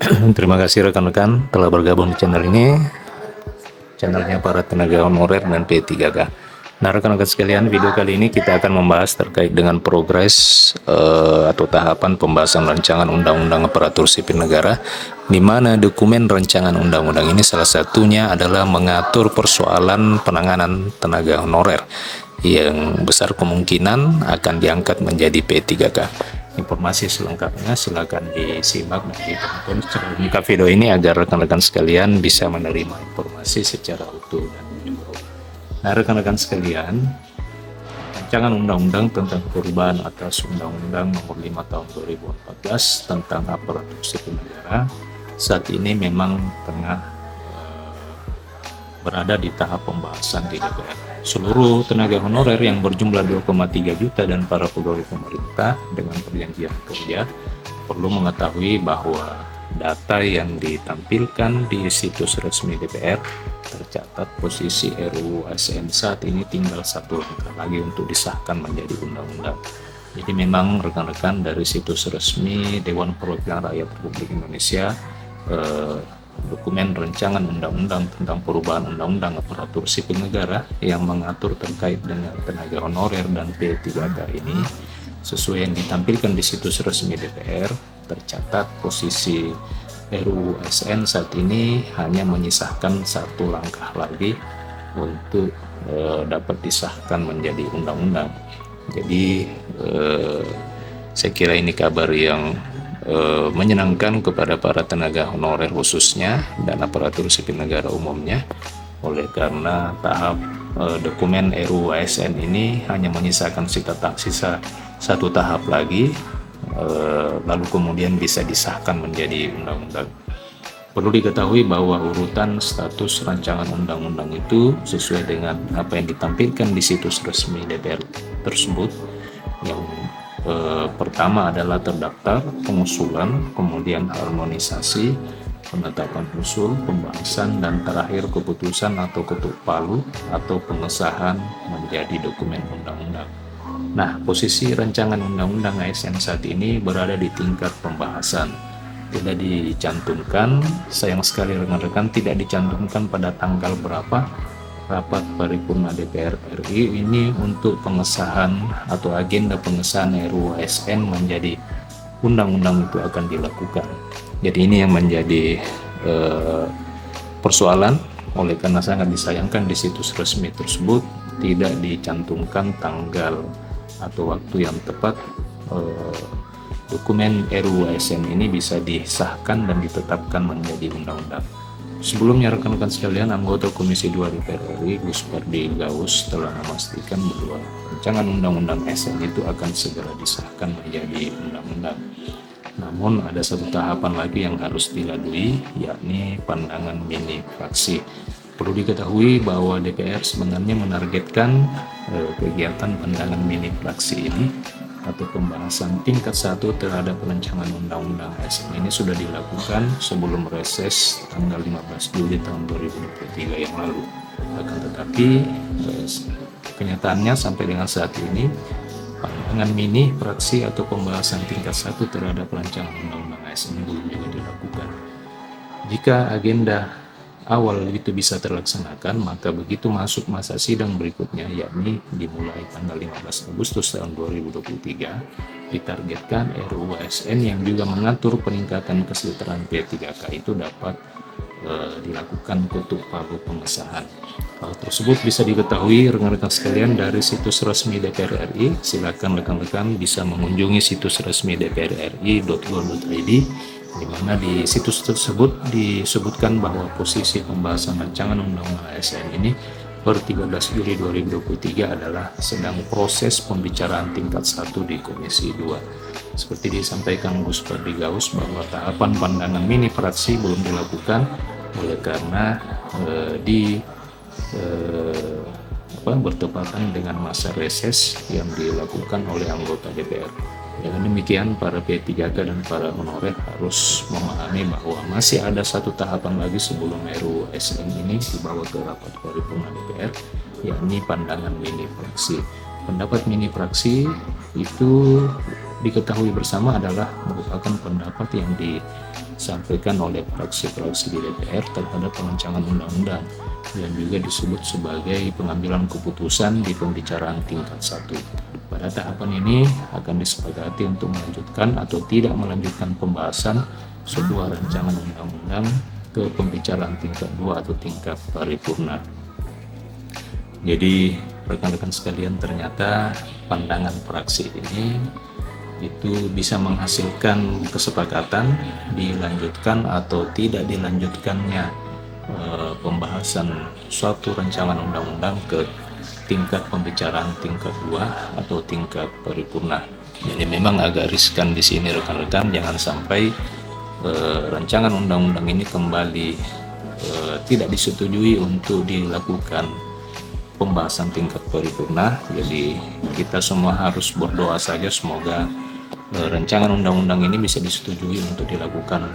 Terima kasih rekan-rekan telah bergabung di channel ini, channelnya para tenaga honorer dan P3K. Nah, rekan-rekan sekalian, video kali ini kita akan membahas terkait dengan progres atau tahapan pembahasan rancangan Undang-Undang Aparatur Sipil Negara, di mana dokumen rancangan undang-undang ini salah satunya adalah mengatur persoalan penanganan tenaga honorer yang besar kemungkinan akan diangkat menjadi P3K. Informasi selengkapnya silakan disimak dan ditonton secara lengkap video ini agar rekan-rekan sekalian bisa menerima informasi secara utuh dan menyeluruh. Nah, rekan-rekan sekalian, rancangan undang-undang tentang perubahan atas Undang-Undang Nomor 5 Tahun 2014 tentang aparatur sipil negara saat ini memang tengah berada di tahap pembahasan di DPR. Seluruh tenaga honorer yang berjumlah 2,3 juta dan para pegawai pemerintah dengan perjanjian kerja perlu mengetahui bahwa data yang ditampilkan di situs resmi DPR tercatat posisi RUU ASN saat ini tinggal satu langkah lagi untuk disahkan menjadi undang-undang. Jadi memang rekan-rekan dari situs resmi Dewan Perwakilan Rakyat Republik Indonesia dokumen rancangan undang-undang tentang perubahan undang-undang aparatur sipil negara yang mengatur terkait dengan tenaga honorer dan P3K ini sesuai yang ditampilkan di situs resmi DPR tercatat posisi RUU ASN saat ini hanya menyisahkan satu langkah lagi untuk dapat disahkan menjadi undang-undang. Jadi saya kira ini kabar yang menyenangkan kepada para tenaga honorer khususnya dan aparatur sipil negara umumnya, oleh karena tahap dokumen RUU ASN ini hanya menyisakan sisa satu tahap lagi, lalu kemudian bisa disahkan menjadi undang-undang. Perlu diketahui bahwa urutan status rancangan undang-undang itu sesuai dengan apa yang ditampilkan di situs resmi DPR tersebut. Yang pertama adalah terdaftar, pengusulan, kemudian harmonisasi, penetapan usul, pembahasan, dan terakhir keputusan atau ketuk palu atau pengesahan menjadi dokumen undang-undang. Nah, posisi rancangan undang-undang ASN saat ini berada di tingkat pembahasan. Tidak dicantumkan, sayang sekali rekan-rekan, tidak dicantumkan pada tanggal berapa rapat paripurna DPR RI ini untuk pengesahan atau agenda pengesahan RUU ASN menjadi undang-undang itu akan dilakukan. Jadi ini yang menjadi persoalan, oleh karena sangat disayangkan di situs resmi tersebut tidak dicantumkan tanggal atau waktu yang tepat dokumen RUU ASN ini bisa disahkan dan ditetapkan menjadi undang-undang. Sebelumnya rekan-rekan sekalian, anggota Komisi 2 DPR RI Gus Pardi Gaus telah memastikan bahwa rancangan undang-undang ASN itu akan segera disahkan menjadi undang-undang. Namun ada satu tahapan lagi yang harus dilalui, yakni pandangan mini fraksi. Perlu diketahui bahwa DPR sebenarnya menargetkan kegiatan pandangan mini fraksi ini atau pembahasan tingkat 1 terhadap rancangan undang-undang ASN ini sudah dilakukan sebelum reses tanggal 15 Juli tahun 2023 yang lalu. Akan tetapi kenyataannya sampai dengan saat ini pandangan mini fraksi atau pembahasan tingkat 1 terhadap rancangan undang-undang ASN ini belum juga dilakukan. Jika agenda awal itu bisa terlaksanakan, maka begitu masuk masa sidang berikutnya, yakni dimulai tanggal 15 Agustus tahun 2023, ditargetkan RUU ASN yang juga mengatur peningkatan kesejahteraan P3K itu dapat dilakukan ketuk palu pengesahan. Hal tersebut bisa diketahui rekan-rekan sekalian dari situs resmi DPR RI. Silakan rekan-rekan bisa mengunjungi situs resmi dprri.go.id, di mana di situs tersebut disebutkan bahwa posisi pembahasan rancangan undang-undang ASN ini per 13 Juli 2023 adalah sedang proses pembicaraan tingkat 1 di Komisi 2. Seperti disampaikan Gus Pardi Gaus bahwa tahapan pandangan mini fraksi belum dilakukan oleh karena bertepatan dengan masa reses yang dilakukan oleh anggota DPR. Dengan demikian, para P3K dan para honorer harus memahami bahwa masih ada satu tahapan lagi sebelum RUU ASN ini dibawa ke rapat paripurna DPR, yakni pandangan mini fraksi. Pendapat mini fraksi itu diketahui bersama adalah merupakan pendapat yang disampaikan oleh fraksi-fraksi di DPR terhadap rancangan undang-undang yang juga disebut sebagai pengambilan keputusan di pembicaraan tingkat 1. Pada tahapan ini akan disepakati untuk melanjutkan atau tidak melanjutkan pembahasan sebuah rancangan undang-undang ke pembicaraan tingkat 2 atau tingkat paripurna. Jadi rekan-rekan sekalian, ternyata pandangan fraksi ini itu bisa menghasilkan kesepakatan dilanjutkan atau tidak dilanjutkannya pembahasan suatu rancangan undang-undang ke tingkat pembicaraan tingkat 2 atau tingkat paripurna. Jadi memang agak riskan di sini rekan-rekan, jangan sampai rancangan undang-undang ini kembali tidak disetujui untuk dilakukan pembahasan tingkat paripurna. Jadi kita semua harus berdoa saja semoga rancangan undang-undang ini bisa disetujui untuk dilakukan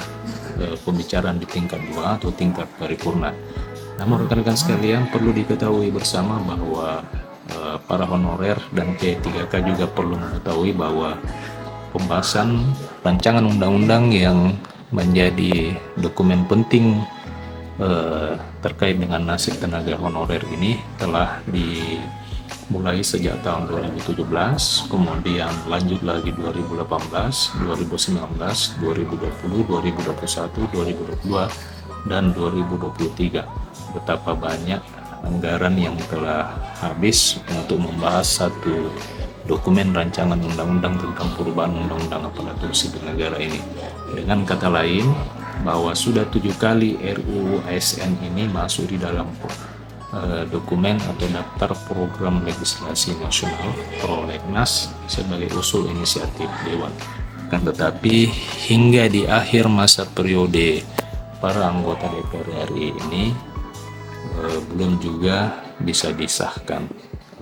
pembicaraan di tingkat 2 atau tingkat paripurna. Namun rekan-rekan sekalian, perlu diketahui bersama bahwa para honorer dan P3K juga perlu mengetahui bahwa pembahasan rancangan undang-undang yang menjadi dokumen penting terkait dengan nasib tenaga honorer ini telah dimulai sejak tahun 2017, kemudian lanjut lagi 2018, 2019, 2020, 2021, 2022, dan 2023. Betapa banyak anggaran yang telah habis untuk membahas satu dokumen rancangan undang-undang tentang perubahan undang-undang aparatur sipil negara ini. Dengan kata lain, bahwa sudah 7 kali RUU ASN ini masuk di dalam dokumen atau daftar program legislasi nasional prolegnas sebagai usul inisiatif Dewan. Kan tetapi hingga di akhir masa periode para anggota DPR RI ini belum juga bisa disahkan.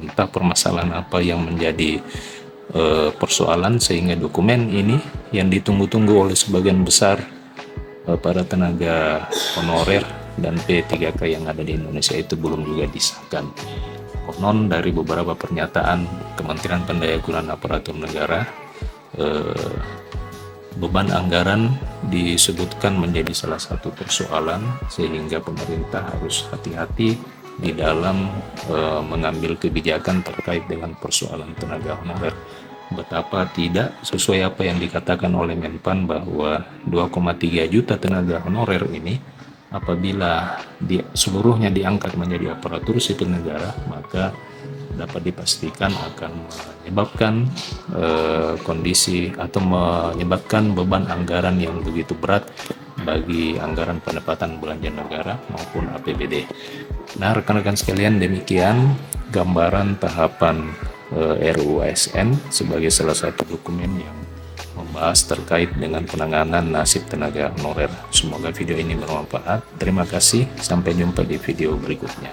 Entah permasalahan apa yang menjadi persoalan sehingga dokumen ini yang ditunggu-tunggu oleh sebagian besar para tenaga honorer dan P3K yang ada di Indonesia itu belum juga disahkan. Konon dari beberapa pernyataan Kementerian Pendayagunaan Aparatur Negara, beban anggaran disebutkan menjadi salah satu persoalan sehingga pemerintah harus hati-hati di dalam mengambil kebijakan terkait dengan persoalan tenaga honorer. Betapa tidak sesuai apa yang dikatakan oleh Menpan bahwa 2,3 juta tenaga honorer ini apabila seluruhnya diangkat menjadi aparatur sipil negara, maka dapat dipastikan akan menyebabkan kondisi atau menyebabkan beban anggaran yang begitu berat bagi anggaran pendapatan belanja negara maupun APBD. Nah, rekan-rekan sekalian, demikian gambaran tahapan RUU ASN sebagai salah satu dokumen yang membahas terkait dengan penanganan nasib tenaga honorer. Semoga video ini bermanfaat. Terima kasih, sampai jumpa di video berikutnya.